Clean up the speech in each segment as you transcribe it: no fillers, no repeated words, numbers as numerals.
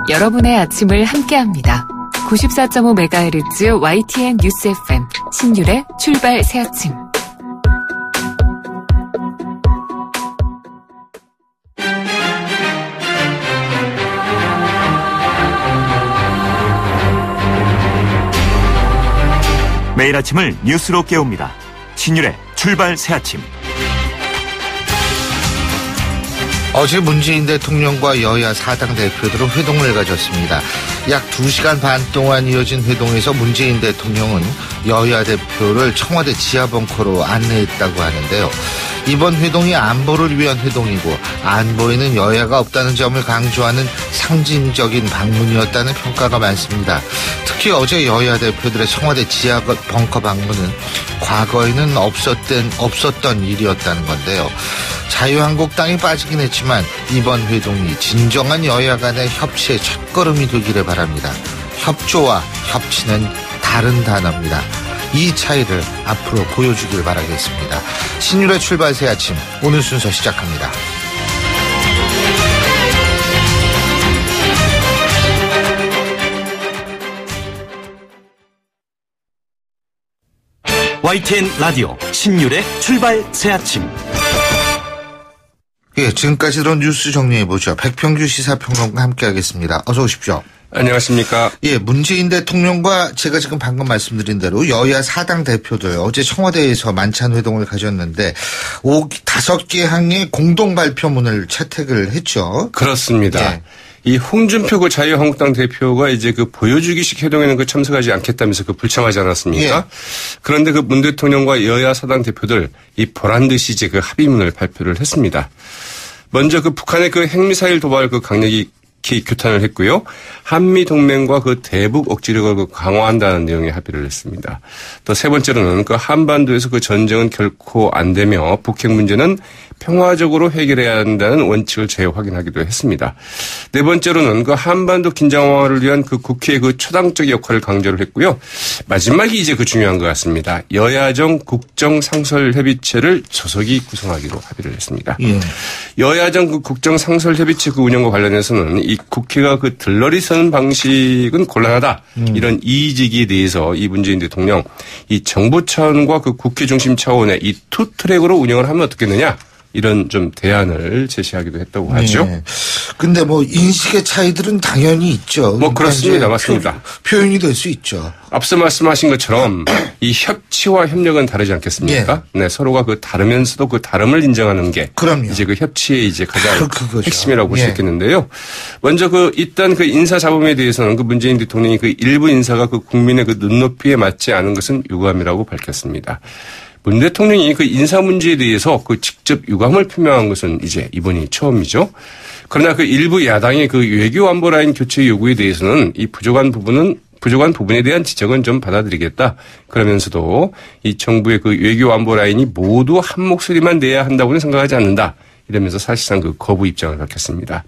여러분의 아침을 함께합니다. 94.5MHz YTN 뉴스 FM 신율의 출발 새아침. 매일 아침을 뉴스로 깨웁니다. 신율의 출발 새아침. 어제 문재인 대통령과 여야 4당 대표들은 회동을 가졌습니다. 약 2시간 반 동안 이어진 회동에서 문재인 대통령은 여야 대표를 청와대 지하벙커로 안내했다고 하는데요. 이번 회동이 안보를 위한 회동이고 안보에는 여야가 없다는 점을 강조하는 상징적인 방문이었다는 평가가 많습니다. 특히 어제 여야 대표들의 청와대 지하벙커 방문은 과거에는 없었던 일이었다는 건데요. 자유한국당이 빠지긴 했지만 이번 회동이 진정한 여야 간의 협치의 첫걸음이 되기를 바랍니다. 협조와 협치는 다른 단어입니다. 이 차이를 앞으로 보여주길 바라겠습니다. 신율의 출발 새 아침, 오늘 순서 시작합니다. YTN 라디오 신율의 출발 새 아침. 예, 지금까지 들은 뉴스 정리해보죠. 백평규 시사평론가 함께하겠습니다. 어서 오십시오. 안녕하십니까. 예, 문재인 대통령과 제가 지금 방금 말씀드린 대로 여야 4당 대표들 어제 청와대에서 만찬 회동을 가졌는데 5개 항의 공동 발표문을 채택을 했죠. 그렇습니다. 예. 이 홍준표 그 자유한국당 대표가 이제 그 보여주기식 회동에는 그 참석하지 않겠다면서 그 불참하지 않았습니까? 예. 그런데 그 문 대통령과 여야 4당 대표들 이 보란 듯이 이제 그 합의문을 발표를 했습니다. 먼저 그 북한의 그 핵미사일 도발 그 강력히 규탄을 했고요. 한미 동맹과 그 대북 억지력을 그 강화한다는 내용의 합의를 했습니다. 또 세 번째로는 그 한반도에서 그 전쟁은 결코 안 되며 북핵 문제는 평화적으로 해결해야 한다는 원칙을 재확인하기도 했습니다. 네 번째로는 그 한반도 긴장화를 위한 그 국회의 그 초당적 역할을 강조를 했고요. 마지막이 이제 그 중요한 것 같습니다. 여야정 국정상설협의체를 조속히 구성하기로 합의를 했습니다. 예. 여야정 그 국정상설협의체 그 운영과 관련해서는 이 국회가 그 들러리 서는 방식은 곤란하다. 이런 이의제기에 대해서 이 문재인 대통령 이 정부 차원과 그 국회 중심 차원의 이 투 트랙으로 운영을 하면 어떻겠느냐. 이런 좀 대안을 제시하기도 했다고 하죠. 네. 근데 뭐 인식의 차이들은 당연히 있죠. 뭐 그렇습니다. 맞습니다. 표현이 될 수 있죠. 앞서 말씀하신 것처럼 이 협치와 협력은 다르지 않겠습니까? 예. 네, 서로가 그 다르면서도 그 다름을 인정하는 게 그럼요. 이제 그 협치의 이제 가장 그거죠. 핵심이라고 볼 수 예. 있겠는데요. 먼저 그 일단 그 인사 잡음에 대해서는 그 문재인 대통령이 그 일부 인사가 그 국민의 그 눈높이에 맞지 않은 것은 유감이라고 밝혔습니다. 문 대통령이 그 인사 문제에 대해서 그 직접 유감을 표명한 것은 이제 이번이 처음이죠. 그러나 그 일부 야당의 그 외교 안보 라인 교체 요구에 대해서는 이 부족한 부분에 대한 지적은 좀 받아들이겠다. 그러면서도 이 정부의 그 외교 안보 라인이 모두 한 목소리만 내야 한다고는 생각하지 않는다. 이러면서 사실상 그 거부 입장을 밝혔습니다.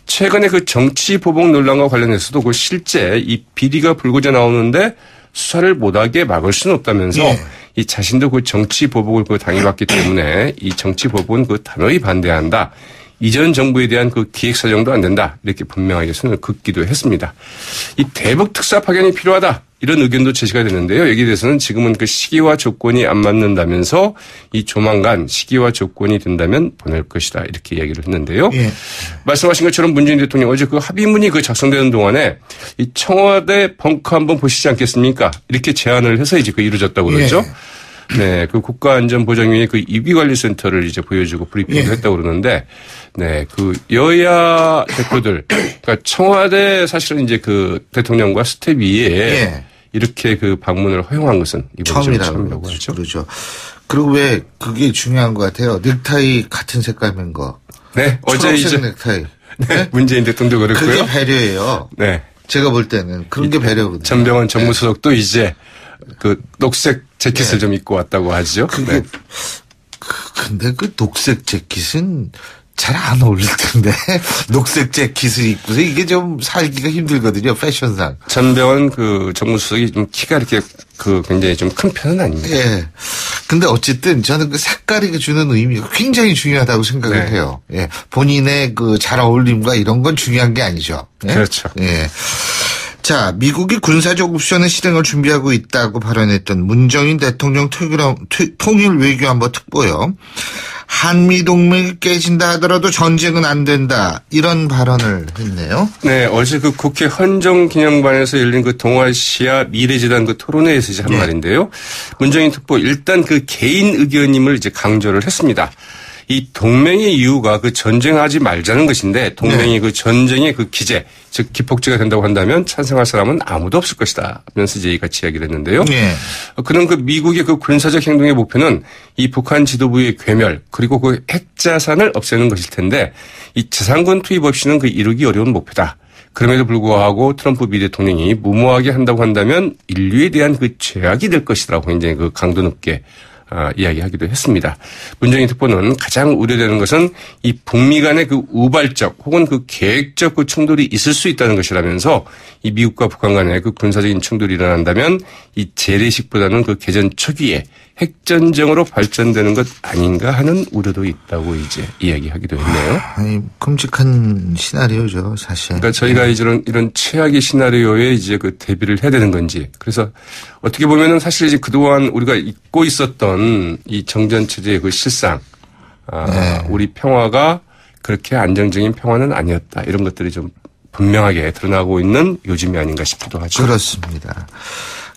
최근에 그 정치 보복 논란과 관련해서도 그 실제 이 비리가 불거져 나오는데 수사를 못하게 막을 수는 없다면서 예. 이 자신도 그 정치 보복을 그 당해봤기 때문에 이 정치 보복은 그 단호히 반대한다. 이전 정부에 대한 그 기획 사정도 안 된다. 이렇게 분명하게 선을 긋기도 했습니다. 이 대북 특사 파견이 필요하다. 이런 의견도 제시가 되는데요. 여기에 대해서는 지금은 그 시기와 조건이 안 맞는다면서 이 조만간 시기와 조건이 된다면 보낼 것이다. 이렇게 이야기를 했는데요. 예. 말씀하신 것처럼 문재인 대통령 어제 그 합의문이 그 작성되는 동안에 이 청와대 벙커 한번 보시지 않겠습니까? 이렇게 제안을 해서 이제 그 이루어졌다고 그러죠. 예. 네, 그 국가안전보장위의 그 입위관리센터를 이제 보여주고 브리핑도 예. 했다고 그러는데, 네, 그 여야 대표들, 그러니까 청와대 사실은 이제 그 대통령과 스텝 위에 예. 이렇게 그 방문을 허용한 것은 이번이 처음이라고 하죠. 그렇죠. 그리고 왜 그게 중요한 것 같아요. 넥타이 같은 색깔인 거. 네, 어제 이제 넥타이. 네, 문재인 대통령도 그랬고요. 그게 배려예요. 네, 제가 볼 때는 그런 게 배려거든요. 전병헌 정무수석도 이제 그 녹색 재킷을 네. 좀 입고 왔다고 하죠. 그게 네. 근데 그 녹색 재킷은 잘 안 어울릴 텐데 녹색 재킷을 입고서 이게 좀 살기가 힘들거든요. 패션상. 전병헌 그 정무수석이 좀 키가 이렇게 그 굉장히 좀 큰 편은 아닙니다. 예. 근데 어쨌든 저는 그 색깔이 주는 의미가 굉장히 중요하다고 생각을 네. 해요. 예. 본인의 그 잘 어울림과 이런 건 중요한 게 아니죠. 예? 그렇죠. 예. 자, 미국이 군사적 옵션의 실행을 준비하고 있다고 발언했던 문정인 대통령 통일 외교안보 특보요. 한미동맹이 깨진다 하더라도 전쟁은 안 된다. 이런 발언을 했네요. 네, 어제 그 국회 헌정기념관에서 열린 그 동아시아 미래재단 그 토론회에서 이제 한 말인데요. 문정인 특보 일단 그 개인 의견임을 이제 강조를 했습니다. 이 동맹의 이유가 그 전쟁하지 말자는 것인데 동맹이 그 전쟁의 그 기제, 즉 기폭제가 된다고 한다면 찬성할 사람은 아무도 없을 것이다. 하면서 이제 같이 이야기를 했는데요. 그는 그 미국의 그 군사적 행동의 목표는 이 북한 지도부의 괴멸 그리고 그 핵자산을 없애는 것일 텐데 이 재산권 투입 없이는 그 이루기 어려운 목표다. 그럼에도 불구하고 트럼프 미 대통령이 무모하게 한다고 한다면 인류에 대한 그 죄악이 될 것이라고 굉장히 그 강도 높게 이야기하기도 했습니다. 문정인 특보는 가장 우려되는 것은 이 북미 간의 그 우발적 혹은 그 계획적 그 충돌이 있을 수 있다는 것이라면서 이 미국과 북한 간의 그 군사적인 충돌이 일어난다면 이 재래식보다는 그 개전 초기에 핵전쟁으로 발전되는 것 아닌가 하는 우려도 있다고 이제 이야기하기도 했네요. 아니, 끔찍한 시나리오죠, 사실. 그러니까 저희가 이런 최악의 시나리오에 이제 그 대비를 해야 되는 건지. 그래서 어떻게 보면은 사실 이제 그동안 우리가 잊고 있었던 이 정전체제의 그 실상, 우리 평화가 그렇게 안정적인 평화는 아니었다. 이런 것들이 좀 분명하게 드러나고 있는 요즘이 아닌가 싶기도 하죠. 그렇습니다.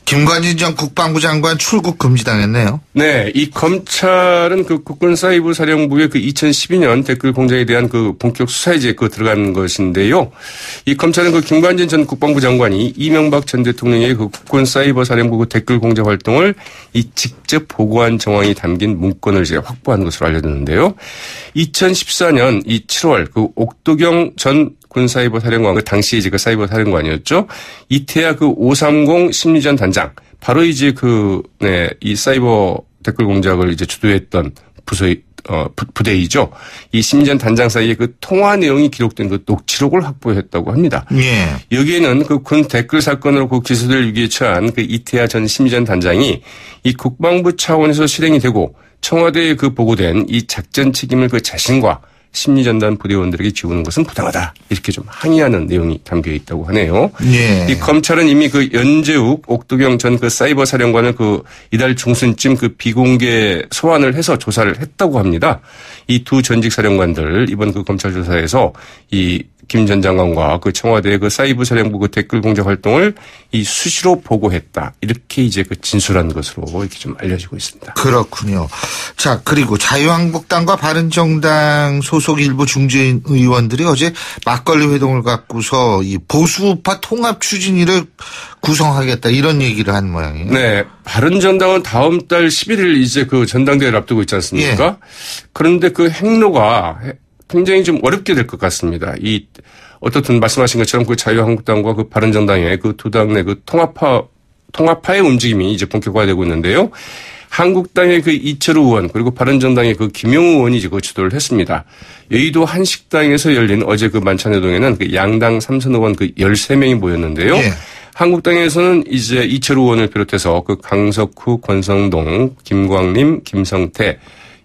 김관진 전 국방부 장관 출국 금지당했네요. 네, 이 검찰은 그 국군사이버사령부의 그 2012년 댓글 공작에 대한 그 본격 수사에 이제 그 들어간 것인데요. 이 검찰은 그 김관진 전 국방부 장관이 이명박 전 대통령의 그 국군사이버사령부 그 댓글 공작 활동을 이 직접 보고한 정황이 담긴 문건을 이제 확보한 것으로 알려졌는데요. 2014년 이 7월 그 옥도경 전 군사이버 사령관, 그 당시 이제 그 사이버 사령관이었죠. 이태하 그 530 심리전 단장, 바로 이제 이 사이버 댓글 공작을 이제 주도했던 부대이죠. 이 심리전 단장 사이에 그 통화 내용이 기록된 그 녹취록을 확보했다고 합니다. 예. 여기에는 그 군 댓글 사건으로 그 기소될 위기에 처한 그 이태하 전 심리전 단장이 이 국방부 차원에서 실행이 되고 청와대에 그 보고된 이 작전 책임을 그 자신과 심리전단 부대원들에게 지우는 것은 부당하다. 이렇게 좀 항의하는 내용이 담겨 있다고 하네요. 예. 이 검찰은 이미 그 연재욱 옥도경 전 그 사이버 사령관을 그 이달 중순쯤 그 비공개 소환을 해서 조사를 했다고 합니다. 이 두 전직 사령관들 이번 그 검찰 조사에서 이 김 전 장관과 그 청와대 그 사이버 사령부 그 댓글 공작 활동을 이 수시로 보고했다. 이렇게 이제 그 진술한 것으로 이렇게 좀 알려지고 있습니다. 그렇군요. 자, 그리고 자유한국당과 바른정당 소속 일부 중진 의원들이 어제 막걸리 회동을 갖고서 이 보수우파 통합 추진위를 구성하겠다 이런 얘기를 한 모양이에요. 네. 바른정당은 다음 달 11일 이제 그 전당대회를 앞두고 있지 않습니까? 예. 그런데 그 행로가 굉장히 좀 어렵게 될 것 같습니다. 어떻든 말씀하신 것처럼 그 자유한국당과 그 바른정당의 그 두 당 내 그 통합파의 움직임이 이제 본격화되고 있는데요. 한국당의 그 이철우 의원 그리고 바른정당의 그 김용우 의원이 이제 그 주도를 했습니다. 여의도 한식당에서 열린 어제 그 만찬회동에는 그 양당 삼선 의원 그 13명이 모였는데요. 예. 한국당에서는 이제 이철우 의원을 비롯해서 그 강석후, 권성동, 김광림, 김성태,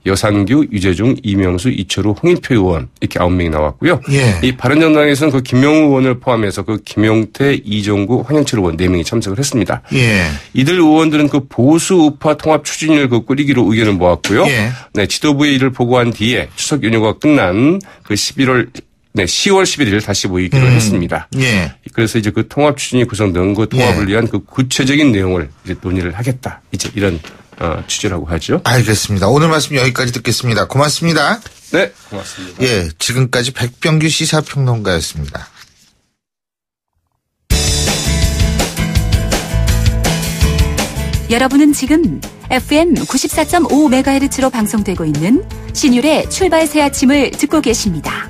여상규, 유재중, 이명수, 이철우, 홍일표 의원 이렇게 9명이 나왔고요. 예. 이 바른정당에서는 그 김용우 의원을 포함해서 그 김용태, 이종구, 황영철 의원 4명이 참석을 했습니다. 예. 이들 의원들은 그 보수 우파 통합 추진을 그 꾸리기로 의견을 모았고요. 예. 네, 지도부의 일을 보고한 뒤에 추석 연휴가 끝난 그 10월 11일 다시 모이기로 했습니다. 예. 그래서 이제 그 통합 추진이 구성된 그 통합을 위한 그 구체적인 내용을 이제 논의를 하겠다. 이제 이런 취지라고 하죠. 알겠습니다. 오늘 말씀 여기까지 듣겠습니다. 고맙습니다. 네, 고맙습니다. 예, 지금까지 백병규 시사평론가였습니다. 여러분은 지금 FM 94.5MHz로 방송되고 있는 신율의 출발 새 아침을 듣고 계십니다.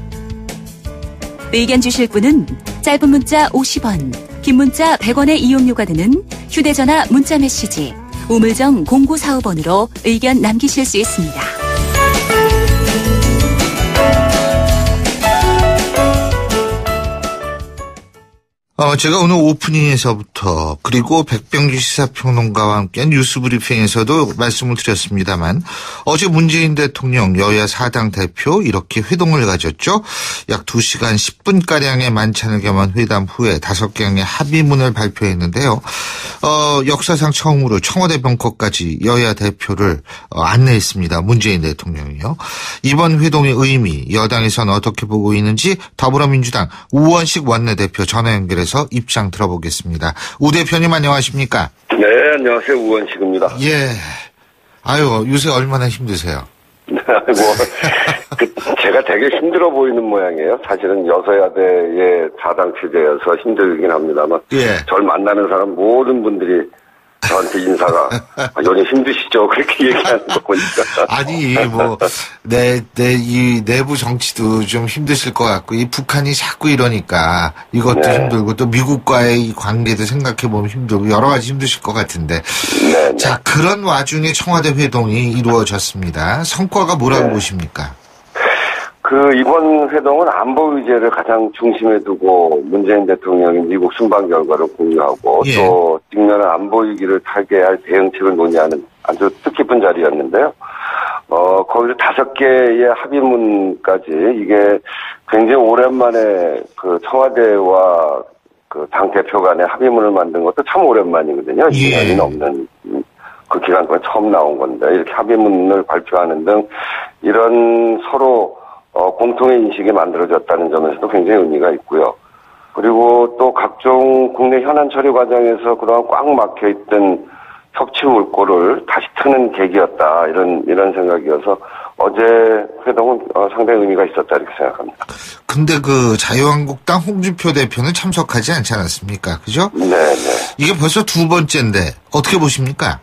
의견 주실 분은 짧은 문자 50원, 긴 문자 100원의 이용료가 드는 휴대전화 문자 메시지 우물정 0945번으로 의견 남기실 수 있습니다. 제가 오늘 오프닝에서부터 그리고 백병규 시사평론가와 함께 뉴스브리핑에서도 말씀을 드렸습니다만 어제 문재인 대통령 여야 4당 대표 이렇게 회동을 가졌죠. 약 2시간 10분가량의 만찬을 겸한 회담 후에 5개의 합의문을 발표했는데요. 역사상 처음으로 청와대 벙커까지 여야 대표를 안내했습니다. 문재인 대통령이요. 이번 회동의 의미, 여당에서는 어떻게 보고 있는지 더불어민주당 우원식 원내대표 전화 연결해서 입장 들어보겠습니다. 우 대표님 안녕하십니까? 네, 안녕하세요. 우원식입니다. 예. 아유, 요새 얼마나 힘드세요? 제가 되게 힘들어 보이는 모양이에요. 사실은 여서야대의 4당 체제여서 힘들긴 합니다만. 예. 저를 만나는 사람 모든 분들이 저한테 인사가 요즘 힘드시죠? 그렇게 얘기하는 거 보니까. 아니, 이 내부 정치도 좀 힘드실 것 같고, 이 북한이 자꾸 이러니까 이것도 네. 힘들고, 또 미국과의 이 관계도 생각해보면 힘들고, 여러 가지 힘드실 것 같은데. 네, 자, 그런 와중에 청와대 회동이 이루어졌습니다. 성과가 뭐라고 보십니까? 이번 회동은 안보 의제를 가장 중심에 두고 문재인 대통령이 미국 순방 결과를 공유하고 예. 또 직면한 안보 위기를 타개할 대응책을 논의하는 아주 뜻깊은 자리였는데요. 거기서 5개의 합의문까지 이게 굉장히 오랜만에 청와대와 당 대표 간의 합의문을 만든 것도 참 오랜만이거든요. 2년이 예. 넘는 그 기간 동안 처음 나온 건데 이렇게 합의문을 발표하는 등 이런 서로 공통의 인식이 만들어졌다는 점에서도 굉장히 의미가 있고요. 그리고 또 각종 국내 현안 처리 과정에서 그동안 꽉 막혀있던 협치 물꼬를 다시 트는 계기였다. 이런 생각이어서 어제 회동은 상당히 의미가 있었다 이렇게 생각합니다. 근데 자유한국당 홍준표 대표는 참석하지 않지 않았습니까? 그죠? 네. 이게 벌써 2번째인데 어떻게 보십니까?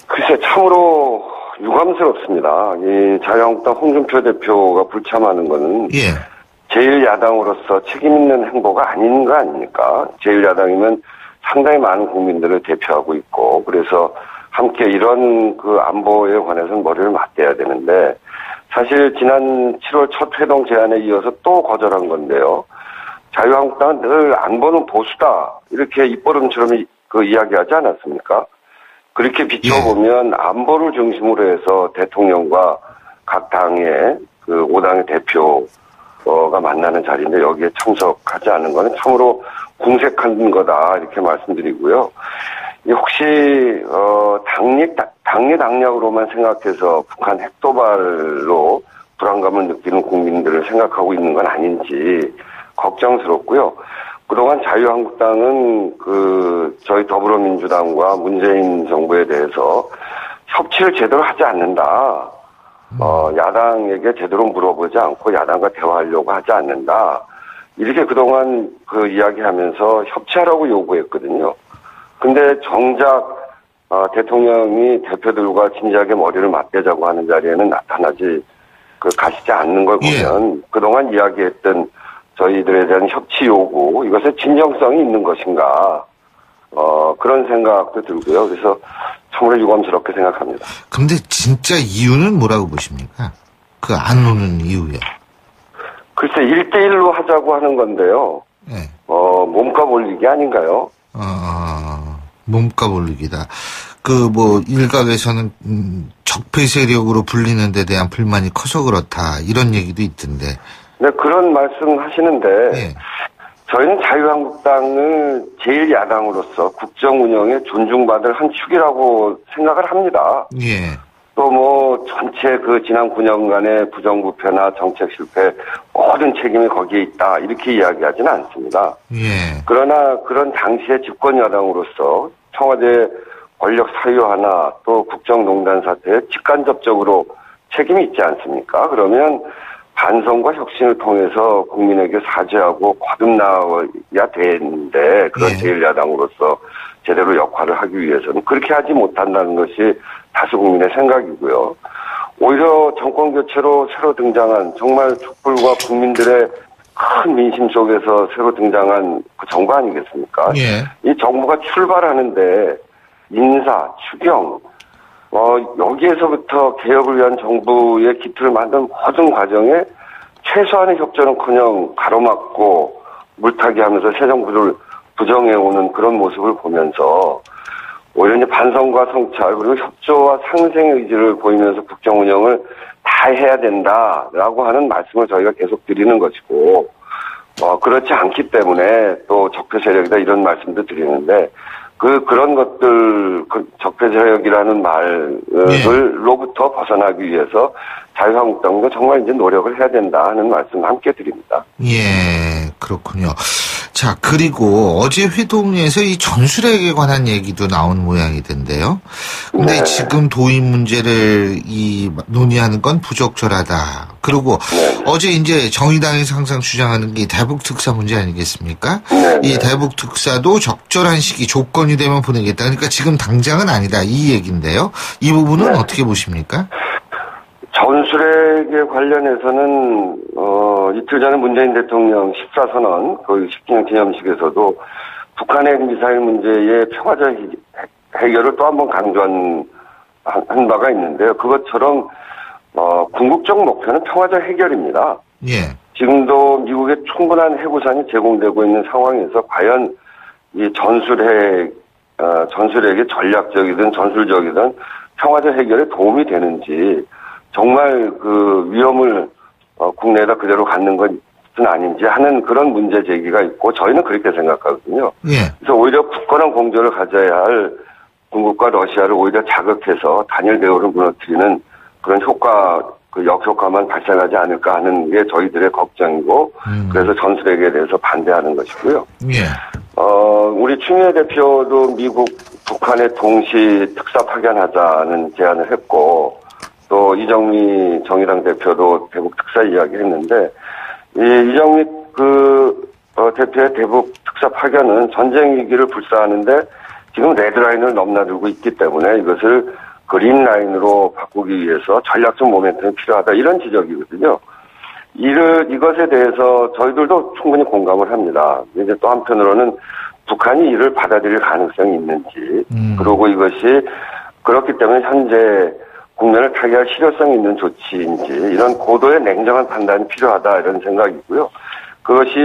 글쎄 참으로 유감스럽습니다. 이 자유한국당 홍준표 대표가 불참하는 것은 예. 제1야당으로서 책임 있는 행보가 아닌 거 아닙니까? 제1야당이면 상당히 많은 국민들을 대표하고 있고 그래서 함께 이런 안보에 관해서는 머리를 맞대야 되는데 사실 지난 7월 첫 회동 제안에 이어서 또 거절한 건데요. 자유한국당은 늘 안보는 보수다 이렇게 입버릇처럼 이야기하지 않았습니까? 그렇게 비춰보면 안보를 중심으로 해서 대통령과 각 당의 5당의 대표가 만나는 자리인데 여기에 참석하지 않는 것은 참으로 궁색한 거다 이렇게 말씀드리고요. 혹시 당리당략으로만 생각해서 북한 핵도발로 불안감을 느끼는 국민들을 생각하고 있는 건 아닌지 걱정스럽고요. 그동안 자유한국당은 저희 더불어민주당과 문재인 정부에 대해서 협치를 제대로 하지 않는다. 야당에게 제대로 물어보지 않고 야당과 대화하려고 하지 않는다. 이렇게 그동안 이야기하면서 협치하라고 요구했거든요. 근데 정작 대통령이 대표들과 진지하게 머리를 맞대자고 하는 자리에는 나타나지 가시지 않는 걸 보면 예. 그동안 이야기했던 저희들에 대한 협치 요구, 이것의 진정성이 있는 것인가, 그런 생각도 들고요. 그래서 참으로 유감스럽게 생각합니다. 근데 진짜 이유는 뭐라고 보십니까? 안 오는 이유요? 글쎄, 1대1로 하자고 하는 건데요. 네. 몸값 올리기 아닌가요? 몸값 올리기다. 일각에서는, 적폐 세력으로 불리는 데 대한 불만이 커서 그렇다, 이런 얘기도 있던데. 네, 그런 말씀 하시는데, 예. 저희는 자유한국당을 제1야당으로서 국정 운영에 존중받을 한 축이라고 생각을 합니다. 예. 또 전체 지난 9년간의 부정부패나 정책 실패 모든 책임이 거기에 있다, 이렇게 이야기하지는 않습니다. 예. 그러나 그런 당시의 집권야당으로서 청와대 권력 사유화나 또 국정농단 사태에 직간접적으로 책임이 있지 않습니까? 그러면 반성과 혁신을 통해서 국민에게 사죄하고 거듭나야 되는데 그런 예. 제1야당으로서 제대로 역할을 하기 위해서는 그렇게 하지 못한다는 것이 다수 국민의 생각이고요. 오히려 정권 교체로 새로 등장한 정말 촛불과 국민들의 큰 민심 속에서 새로 등장한 정부 아니겠습니까? 예. 이 정부가 출발하는데 인사, 추경, 여기에서부터 개혁을 위한 정부의 기틀을 만든 모든 과정에 최소한의 협조는커녕 가로막고 물타기 하면서 새 정부를 부정해오는 그런 모습을 보면서 오히려 이제 반성과 성찰 그리고 협조와 상생 의지를 보이면서 국정 운영을 다 해야 된다라고 하는 말씀을 저희가 계속 드리는 것이고 그렇지 않기 때문에 또 적폐 세력이다 이런 말씀도 드리는데 그런 것들 적폐 세력이라는 말로부터 벗어나기 위해서 자유한국당도 정말 이제 노력을 해야 된다 하는 말씀 함께 드립니다. 예, 그렇군요. 자, 그리고 어제 회동에서 이 전술핵에 관한 얘기도 나온 모양이던데요. 근데 네. 지금 도입 문제를 논의하는 건 부적절하다. 그리고 네. 어제 이제 정의당에서 항상 주장하는 게 대북 특사 문제 아니겠습니까? 네. 이 대북 특사도 적절한 시기 조건이 되면 보내겠다. 그러니까 지금 당장은 아니다. 이 얘기인데요. 이 부분은 네. 어떻게 보십니까? 전술핵에 관련해서는 이틀 전에 문재인 대통령 14선언 그 10주년 기념식에서도 북한의 미사일 문제의 평화적 해결을 또 한 번 강조한 바가 있는데요. 그것처럼 궁극적 목표는 평화적 해결입니다. 예. 지금도 미국의 충분한 해구산이 제공되고 있는 상황에서 과연 이 전술핵이 전략적이든 전술적이든 평화적 해결에 도움이 되는지 정말 그 위험을 국내에다 그대로 갖는 것은 아닌지 하는 그런 문제 제기가 있고 저희는 그렇게 생각하거든요. 예. 그래서 오히려 굳건한 공조를 가져야 할 중국과 러시아를 오히려 자극해서 단일 대우를 무너뜨리는 그런 역효과만 발생하지 않을까 하는 게 저희들의 걱정이고 그래서 전술핵에 대해서 반대하는 것이고요. 예. 우리 추미애 대표도 미국, 북한에 동시 특사 파견하자는 제안을 했고 또 이정미 정의당 대표도 대북 특사 이야기했는데 이정미 대표의 대북 특사 파견은 전쟁 위기를 불사하는데 지금 레드라인을 넘나들고 있기 때문에 이것을 그린라인으로 바꾸기 위해서 전략적 모멘텀이 필요하다 이런 지적이거든요. 이것에 대해서 저희들도 충분히 공감을 합니다. 이제 또 한편으로는 북한이 이를 받아들일 가능성이 있는지 그리고 이것이 그렇기 때문에 현재 국면을 타개할 실효성 있는 조치인지 이런 고도의 냉정한 판단이 필요하다 이런 생각이고요. 그것이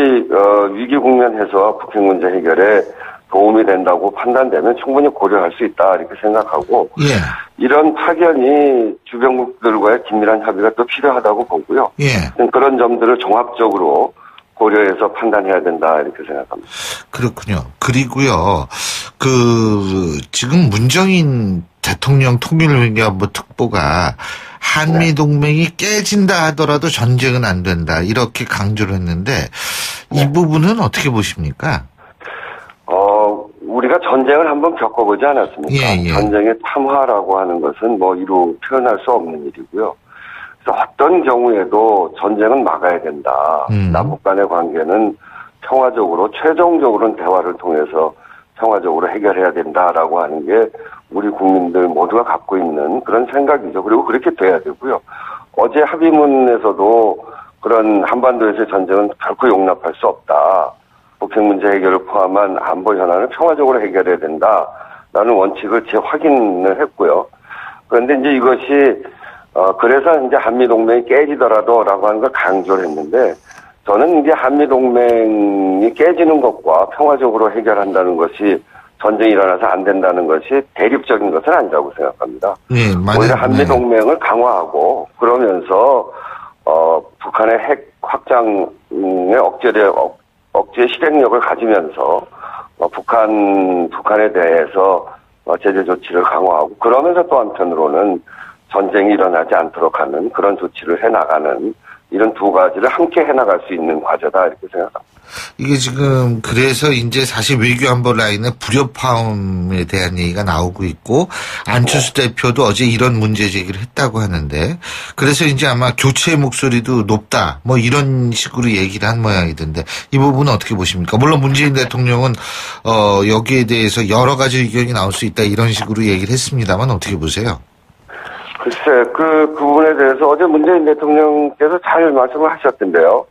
위기 국면 해소와 북핵 문제 해결에 도움이 된다고 판단되면 충분히 고려할 수 있다 이렇게 생각하고 예. 이런 파견이 주변국들과의 긴밀한 협의가 또 필요하다고 보고요. 예. 그런 점들을 종합적으로 고려해서 판단해야 된다 이렇게 생각합니다. 그렇군요. 그리고요. 지금 문정인 대통령 통일외교안보 특보가 한미 동맹이 깨진다 하더라도 전쟁은 안 된다 이렇게 강조를 했는데 이 부분은 어떻게 보십니까? 우리가 전쟁을 한번 겪어보지 않았습니까? 예, 예. 전쟁의 탐화라고 하는 것은 이루 표현할 수 없는 일이고요. 그래서 어떤 경우에도 전쟁은 막아야 된다. 남북 간의 관계는 평화적으로 최종적으로는 대화를 통해서 평화적으로 해결해야 된다라고 하는 게 우리 국민들 모두가 갖고 있는 그런 생각이죠. 그리고 그렇게 돼야 되고요. 어제 합의문에서도 그런 한반도에서의 전쟁은 결코 용납할 수 없다. 북핵 문제 해결을 포함한 안보 현안을 평화적으로 해결해야 된다라는 원칙을 재확인을 했고요. 그런데 이제 이것이 그래서 이제 한미 동맹이 깨지더라도라고 하는 걸 강조를 했는데 저는 이제 한미 동맹이 깨지는 것과 평화적으로 해결한다는 것이 전쟁이 일어나서 안 된다는 것이 대립적인 것은 아니라고 생각합니다. 네, 오히려 한미 동맹을 강화하고 그러면서 북한의 핵 확장의 억제 실행력을 가지면서 북한에 대해서 제재 조치를 강화하고 그러면서 또 한편으로는 전쟁이 일어나지 않도록 하는 그런 조치를 해나가는 이런 두 가지를 함께 해나갈 수 있는 과제다 이렇게 생각합니다. 이게 지금 그래서 이제 사실 외교안보 라인의 불협화음에 대한 얘기가 나오고 있고 안철수 대표도 어제 이런 문제 제기를 했다고 하는데 그래서 이제 아마 교체 목소리도 높다 이런 식으로 얘기를 한 모양이던데 이 부분은 어떻게 보십니까? 물론 문재인 대통령은 여기에 대해서 여러 가지 의견이 나올 수 있다 이런 식으로 얘기를 했습니다만 어떻게 보세요? 글쎄 그 부분에 대해서 어제 문재인 대통령께서 잘 말씀을 하셨던데요.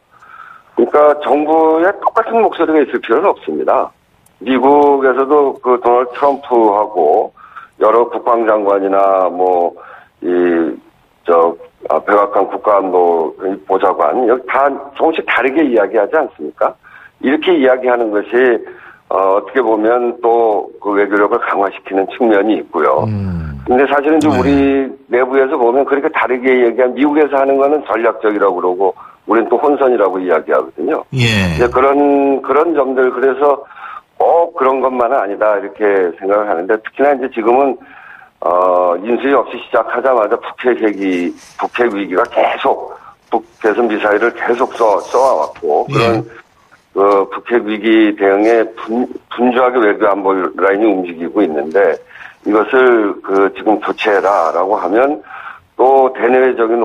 그러니까 정부에 똑같은 목소리가 있을 필요는 없습니다. 미국에서도 그 도널드 트럼프하고 여러 국방장관이나 백악관 국가안보 보좌관 여기 다 조금씩 다르게 이야기하지 않습니까? 이렇게 이야기하는 것이 어떻게 보면 또 그 외교력을 강화시키는 측면이 있고요. 근데 사실은 좀 우리 내부에서 보면 그렇게 다르게 얘기한 미국에서 하는 거는 전략적이라고 그러고 우리는 또 혼선이라고 이야기하거든요. 예. 그런 점들 그래서 꼭 그런 것만은 아니다 이렇게 생각을 하는데 특히나 이제 지금은 인수위 없이 시작하자마자 북핵 위기가 계속 북대선 미사일을 계속 쏘아왔고 그런 북핵 위기 대응에 분주하게 외교 안보 라인이 움직이고 있는데 이것을 지금 교체해라라고 하면 또 대내외적인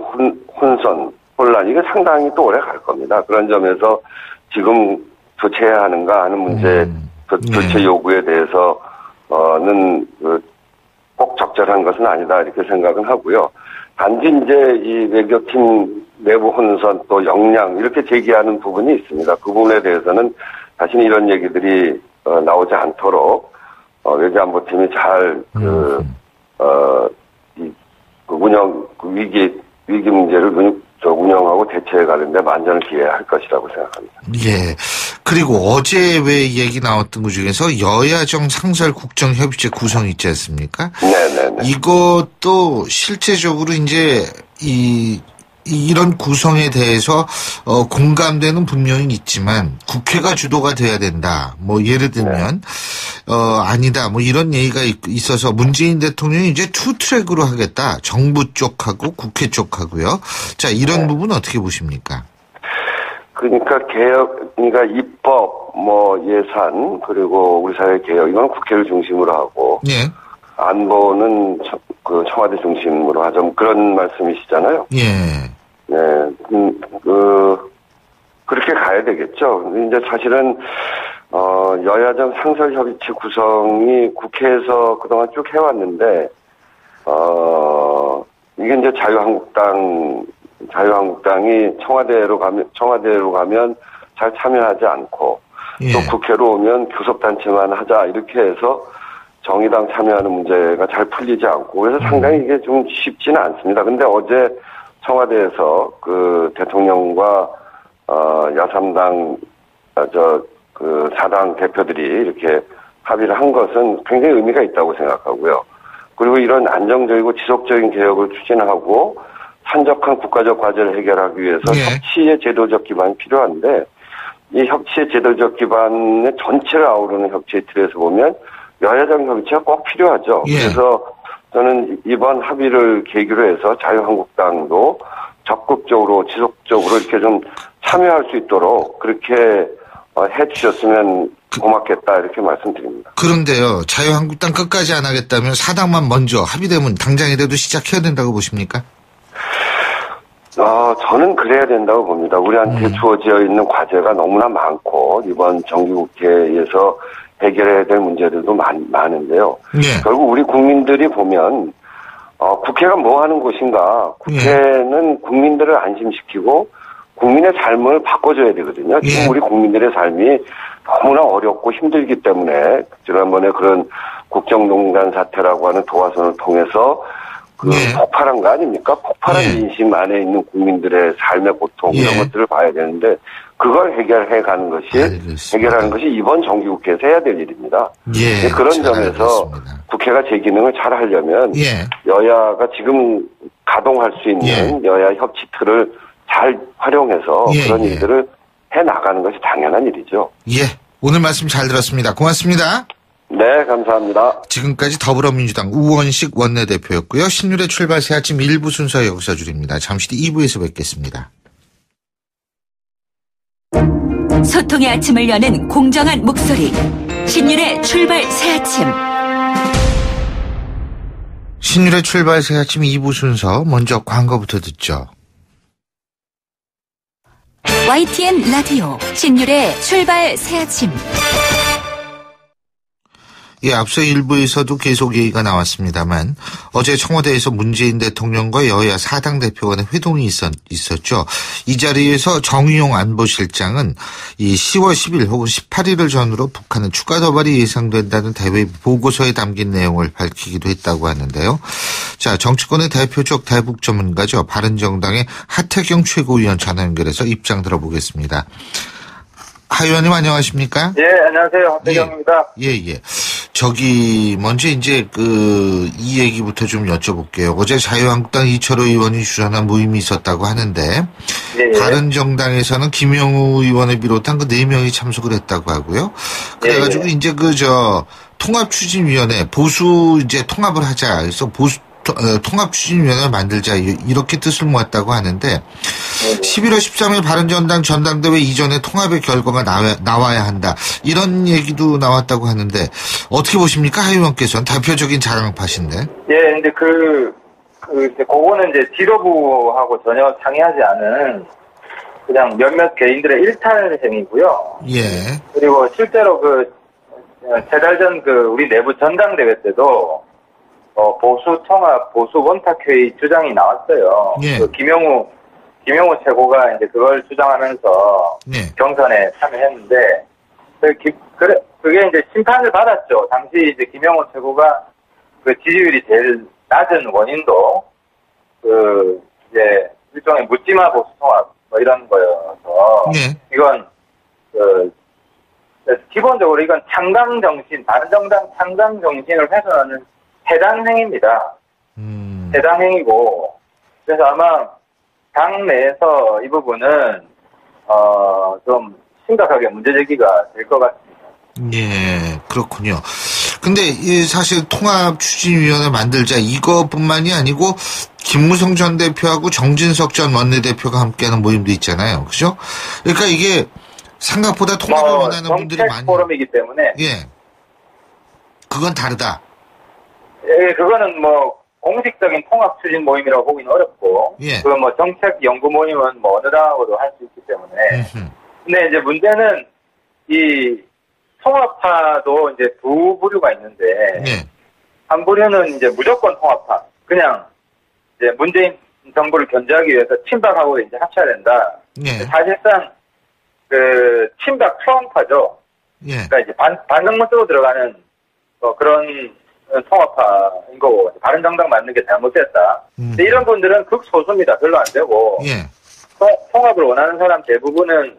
혼란 이게 상당히 또 오래 갈 겁니다. 그런 점에서 지금 교체해야 하는가 하는 문제 교체 요구에 대해서는 꼭 적절한 것은 아니다 이렇게 생각은 하고요. 단지 이제 이 외교팀 내부 혼선 또 역량 이렇게 제기하는 부분이 있습니다. 그 부분에 대해서는 다시는 이런 얘기들이 나오지 않도록 외교안보팀이 잘 위기 문제를 운영하고 대처해 가는데 만전을 기해야 할 것이라고 생각합니다. 예. 그리고 어제 왜 얘기 나왔던 것 중에서 여야정 상설 국정협의체 구성 있지 않습니까? 네네네. 이것도 실제적으로 이제 이런 구성에 대해서 공감대는 분명히 있지만 국회가 주도가 돼야 된다. 뭐 예를 들면 아니다. 뭐 이런 얘기가 있어서 문재인 대통령이 이제 투 트랙으로 하겠다. 정부 쪽하고 국회 쪽하고요. 자, 이런 부분 어떻게 보십니까? 그러니까 그러니까 입법, 예산 그리고 우리 사회 개혁 이건 국회를 중심으로 하고 예. 안보는 청와대 중심으로 하자 그런 말씀이시잖아요. 예. 네, 그렇게 가야 되겠죠. 이제 사실은 여야정 상설협의체 구성이 국회에서 그동안 쭉 해왔는데 이게 이제 자유한국당이 청와대로 가면 잘 참여하지 않고 예. 또 국회로 오면 교섭단체만 하자 이렇게 해서 정의당 참여하는 문제가 잘 풀리지 않고 그래서 상당히 이게 좀 쉽지는 않습니다. 근데 어제 청와대에서 대통령과 야3당 4당 대표들이 이렇게 합의를 한 것은 굉장히 의미가 있다고 생각하고요. 그리고 이런 안정적이고 지속적인 개혁을 추진하고 산적한 국가적 과제를 해결하기 위해서 협치의 제도적 기반이 필요한데 이 협치의 제도적 기반의 전체를 아우르는 협치의 틀에서 보면 여야정 협의체가 꼭 필요하죠. 예. 그래서 저는 이번 합의를 계기로 해서 자유한국당도 적극적으로 지속적으로 이렇게 좀 참여할 수 있도록 그렇게 해주셨으면 고맙겠다 이렇게 말씀드립니다. 그런데요. 자유한국당 끝까지 안 하겠다면 사당만 먼저 합의되면 당장이라도 시작해야 된다고 보십니까? 저는 그래야 된다고 봅니다. 우리한테 주어져 있는 과제가 너무나 많고 이번 정기국회에서 해결해야 될 문제들도 많은데요. 예. 결국 우리 국민들이 보면 국회가 뭐 하는 곳인가. 국회는 국민들을 안심시키고 국민의 삶을 바꿔줘야 되거든요. 지금 우리 국민들의 삶이 너무나 어렵고 힘들기 때문에 지난번에 그런 국정농단 사태라고 하는 도화선을 통해서 폭발한 거 아닙니까? 폭발한 민심 안에 있는 국민들의 삶의 고통 이런 것들을 봐야 되는데 그걸 해결하는 것이 이번 정기국회에서 해야 될 일입니다. 예, 그런 점에서 국회가 제 기능을 잘 하려면 여야가 지금 가동할 수 있는 여야 협치 틀을 잘 활용해서 그런 일들을 해나가는 것이 당연한 일이죠. 예, 오늘 말씀 잘 들었습니다. 고맙습니다. 네, 감사합니다. 지금까지 더불어민주당 우원식 원내대표였고요. 신율의 출발 새 아침 1부 순서 여기서 줄입니다. 잠시 뒤 2부에서 뵙겠습니다. 소통의 아침을 여는 공정한 목소리 신율의 출발 새 아침. 신율의 출발 새 아침 2부 순서 먼저 광고부터 듣죠. YTN 라디오 신율의 출발 새 아침. 예, 앞서 1부에서도 계속 얘기가 나왔습니다만 어제 청와대에서 문재인 대통령과 여야 4당 대표 간의 회동이 있었죠. 이 자리에서 정의용 안보실장은 이 10월 10일 혹은 18일을 전후로 북한은 추가 도발이 예상된다는 대외 보고서에 담긴 내용을 밝히기도 했다고 하는데요. 자, 정치권의 대표적 대북 전문가죠. 바른정당의 하태경 최고위원 전화 연결해서 입장 들어보겠습니다. 하 의원님 안녕하십니까? 예, 안녕하세요. 박대경입니다. 예. 먼저 이제 이 얘기부터 좀 여쭤볼게요. 어제 자유한국당 이철호 의원이 주관한 모임이 있었다고 하는데, 예. 바른정당에서는 김영우 의원을 비롯한 4명이 참석을 했다고 하고요. 그래가지고 예. 이제 통합추진위원회, 보수 이제 통합을 하자. 그래서 통합추진위원회를 만들자. 이렇게 뜻을 모았다고 하는데, 11월 13일 바른정당 전당대회 이전에 통합의 결과가 나와야 한다. 이런 얘기도 나왔다고 하는데, 어떻게 보십니까? 하 의원께서는 대표적인 자강파신데. 예, 근데 그거는 이제 지도부하고 전혀 상의하지 않은 그냥 몇몇 개인들의 일탈행위고요. 예. 그리고 실제로 3달 전 우리 내부 전당대회 때도 보수 통합, 보수 원탁회의 주장이 나왔어요. 예. 김영우 최고가 이제 그걸 주장하면서 예. 경선에 참여했는데, 그게 이제 심판을 받았죠. 당시 이제 김영우 최고가 지지율이 제일 낮은 원인도 이제 일종의 묻지마 보수 통합 이런 거여서 예. 이건 기본적으로 이건 창당 정신, 바른정당 창당 정신을 훼손하는 해당 행위입니다. 해당 행위고, 그래서 아마 당 내에서 이 부분은 좀 심각하게 문제 제기가 될 것 같습니다. 예, 그렇군요. 근데 사실 통합추진위원회 만들자 이것뿐만이 아니고 김무성 전 대표하고 정진석 전 원내대표가 함께하는 모임도 있잖아요. 그죠? 그러니까 이게 생각보다 통합을 원하는 분들이 많이. 포럼이기 때문에. 예. 그건 다르다. 예, 그거는 공식적인 통합 추진 모임이라고 보기는 어렵고. 예. 정책 연구 모임은 어느 당하고도 할 수 있기 때문에. 근데 이제 문제는 이 통합파도 이제 두 부류가 있는데. 예. 한 부류는 이제 무조건 통합파. 그냥 이제 문재인 정부를 견제하기 위해서 친박하고 이제 합쳐야 된다. 예. 사실상 친박 초원파죠. 예. 그러니까 이제 반정문 쪽으로 들어가는 그런 통합파인 거고, 바른정당 맞는 게 잘못됐다. 근데 이런 분들은 극소수입니다. 별로 안 되고. 예. 통합을 원하는 사람 대부분은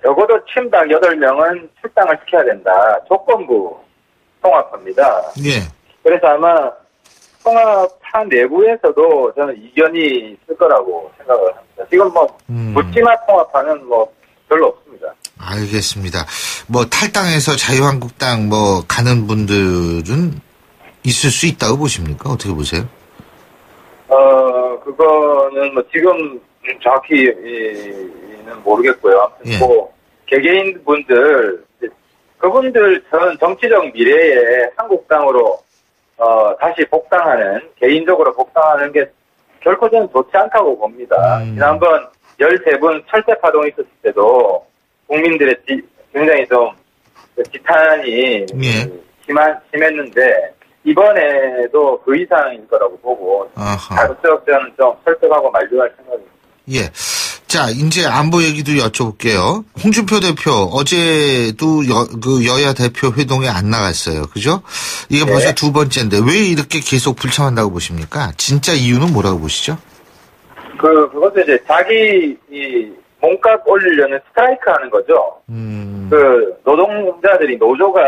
적어도 친박 8명은 출당을 시켜야 된다. 조건부 통합파입니다. 예. 그래서 아마 통합파 내부에서도 저는 이견이 있을 거라고 생각을 합니다. 지금 묻지마 통합파는 별로 없습니다. 알겠습니다. 탈당해서 자유한국당 가는 분들은 있을 수 있다고 보십니까? 어떻게 보세요? 그거는 지금 정확히는 모르겠고요. 아무튼 예. 개개인 분들, 그분들 전 정치적 미래에 한국당으로 다시 복당하는, 개인적으로 복당하는 게 결코 저는 좋지 않다고 봅니다. 지난번 13분 철새 파동이 있었을 때도 국민들의 굉장히 좀 지탄이 예. 심했는데, 이번에도 그 이상일 거라고 보고, 가급적 저는 좀 설득하고 만류할 생각입니다. 예. 자, 이제 안보 얘기도 여쭤볼게요. 홍준표 대표, 어제도 여야 대표 회동에 안 나갔어요. 그죠? 이게 네. 벌써 2번째인데, 왜 이렇게 계속 불참한다고 보십니까? 진짜 이유는 뭐라고 보시죠? 그것도 이제 자기, 몸값 올리려는 스트라이크 하는 거죠. 노동자들이, 노조가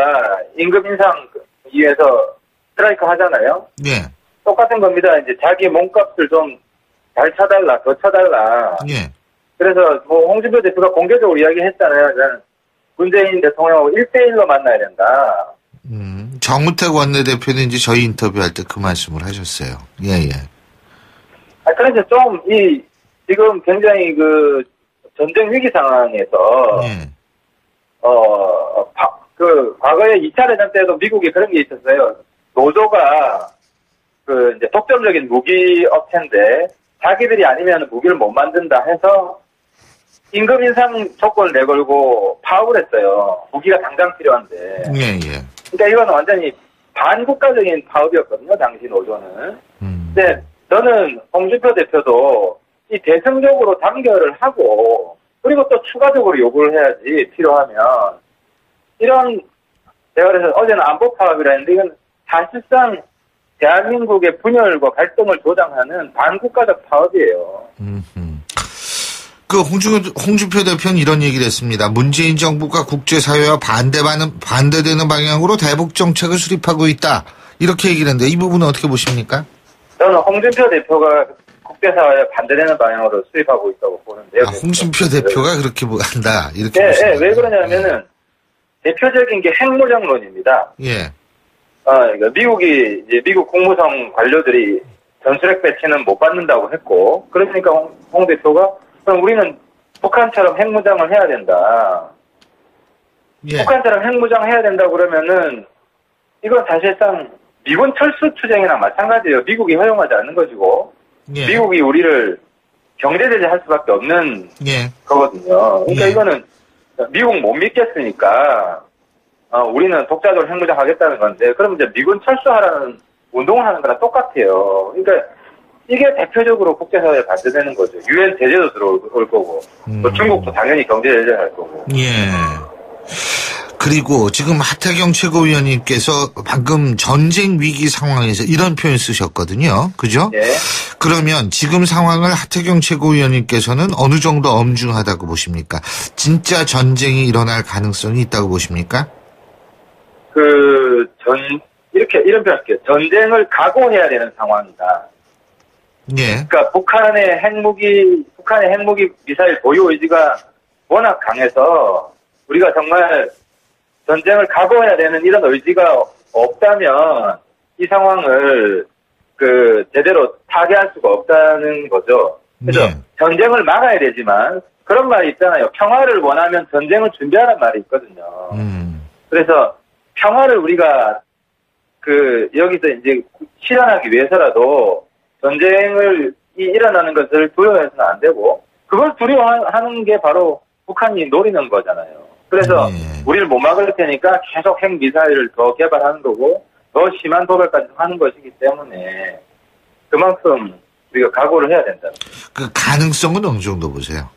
임금 인상 위해서 스트라이크 하잖아요. 예. 똑같은 겁니다. 이제 자기 몸값을 좀 잘 쳐달라, 더 쳐달라. 예. 그래서 홍준표 대표가 공개적으로 이야기했잖아요. 저는 문재인 대통령하고 1대1로 만나야 된다. 정우택 원내대표는 이제 저희 인터뷰할 때 그 말씀을 하셨어요. 예. 그래서 좀 지금 굉장히 전쟁 위기 상황에서 예. 과거에 2차 대전 때도 미국에 그런 게 있었어요. 노조가 이제 독점적인 무기 업체인데 자기들이 아니면 무기를 못 만든다 해서 임금 인상 조건을 내걸고 파업을 했어요. 무기가 당장 필요한데. 예. 그러니까 이건 완전히 반국가적인 파업이었거든요. 당시 노조는. 근데 저는 홍준표 대표도 이 대승적으로 단결을 하고 그리고 또 추가적으로 요구를 해야지 필요하면 이런 제가 그래서 어제는 안보 파업이라 했는데 이건 사실상 대한민국의 분열과 갈등을 조장하는 반국가적 파업이에요. 홍준표 대표는 이런 얘기를 했습니다. 문재인 정부가 국제사회와 반대되는 방향으로 대북 정책을 수립하고 있다. 이렇게 얘기를 했는데 이 부분은 어떻게 보십니까? 저는 홍준표 대표가 국제사회에 반대되는 방향으로 수립하고 있다고 보는데요. 홍준표 대표가 그렇게 한다. 이렇게. 네, 왜 그러냐면은 대표적인 게 핵무장론입니다. 예. 그러니까 미국 국무성 관료들이 전술핵 배치는 못 받는다고 했고, 그러니까 홍 대표가 그럼 우리는 북한처럼 핵무장을 해야 된다. 예. 북한처럼 핵무장 해야 된다 그러면은 이건 사실상 미군 철수 투쟁이랑 마찬가지예요. 미국이 허용하지 않는 것이고, 예. 미국이 우리를 경제 제재할 수밖에 없는 예. 거거든요. 그러니까 예. 이거는 미국 못 믿겠으니까 우리는 독자적으로 핵무장 하겠다는 건데, 그러면 이제 미군 철수하라는 운동을 하는 거랑 똑같아요. 그러니까 이게 대표적으로 국제사회에 반대되는 거죠. 유엔 제재도 들어올 거고, 또 중국도 당연히 경제 제재를 할 거고. 예. 그리고 지금 하태경 최고위원님께서 방금 전쟁 위기 상황에서 이런 표현 쓰셨거든요. 그죠? 예. 그러면 지금 상황을 하태경 최고위원님께서는 어느 정도 엄중하다고 보십니까? 진짜 전쟁이 일어날 가능성이 있다고 보십니까? 이런 표현 할게요. 전쟁을 각오해야 되는 상황이다. 예. 그러니까 북한의 핵무기 미사일 보유 의지가 워낙 강해서 우리가 정말 전쟁을 각오해야 되는 이런 의지가 없다면 이 상황을 제대로 타개할 수가 없다는 거죠. 그래서 예. 전쟁을 막아야 되지만 그런 말이 있잖아요. 평화를 원하면 전쟁을 준비하라는 말이 있거든요. 그래서 평화를 우리가 여기서 이제 실현하기 위해서라도 전쟁을 일어나는 것을 두려워해서는 안 되고, 그걸 두려워하는 게 바로 북한이 노리는 거잖아요. 그래서 우리를 못 막을 테니까 계속 핵미사일을 더 개발하는 거고, 더 심한 도발까지 하는 것이기 때문에 그만큼 우리가 각오를 해야 된다. 그 가능성은 어느 정도 보세요?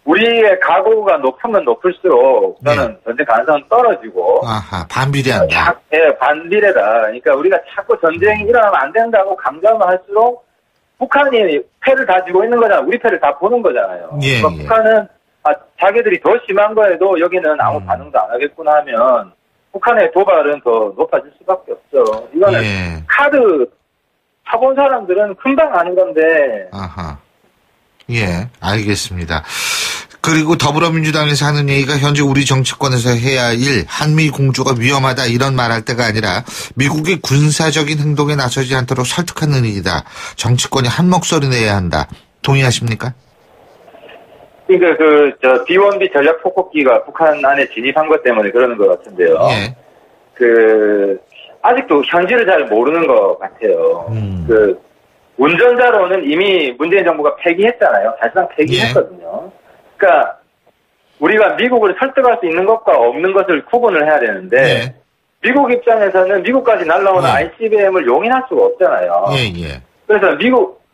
우리의 각오가 높으면 높을수록 저는 전쟁 가능성은 떨어지고. 아하, 반비례한다. 네, 반비례다. 그러니까 우리가 자꾸 전쟁이 일어나면 안 된다고 강조하면 할수록 북한이 패를 다 쥐고 있는 거잖아요. 우리 패를 다 보는 거잖아요. 예, 그러니까 북한은 자기들이 더 심한 거에도 여기는 아무 반응도 안 하겠구나 하면 북한의 도발은 더 높아질 수밖에 없죠. 이거는 카드 쳐본 사람들은 금방 아는 건데. 아하. 예, 알겠습니다. 그리고 더불어민주당에서 하는 얘기가 현재 우리 정치권에서 해야 할 일, 한미 공조가 위험하다 이런 말할 때가 아니라 미국의 군사적인 행동에 나서지 않도록 설득하는 일이다. 정치권이 한 목소리 내야 한다. 동의하십니까? 그러니까 B-1B 전략 폭격기가 북한 안에 진입한 것 때문에 그러는 것 같은데요. 예. 아직도 현실을 잘 모르는 것 같아요. 운전자로는 이미 문재인 정부가 폐기했잖아요. 사실상 폐기했거든요. 그러니까 우리가 미국을 설득할 수 있는 것과 없는 것을 구분을 해야 되는데 미국 입장에서는 미국까지 날라오는 ICBM을 용인할 수가 없잖아요. 그래서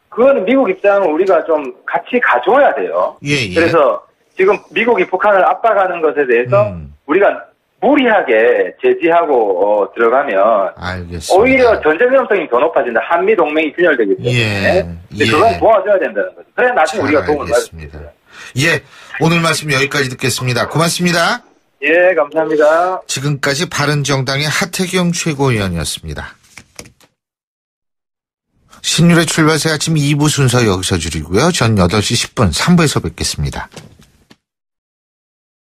그거는 미국 입장은 우리가 좀 같이 가져와야 돼요. 그래서 지금 미국이 북한을 압박하는 것에 대해서 우리가 무리하게 제지하고 들어가면 알겠습니다. 오히려 전쟁 위험성이 더 높아진다. 한미 동맹이 균열되기 때문에. 근데 그건 도와줘야 된다는 거죠. 그래야 나중에 우리가 도움을 받을 수 있어요. 예, 오늘 말씀 여기까지 듣겠습니다. 고맙습니다. 예, 감사합니다. 지금까지 바른정당의 하태경 최고위원이었습니다. 신율의 출발새 아침 2부 순서 여기서 줄이고요. 전 8시 10분 3부에서 뵙겠습니다.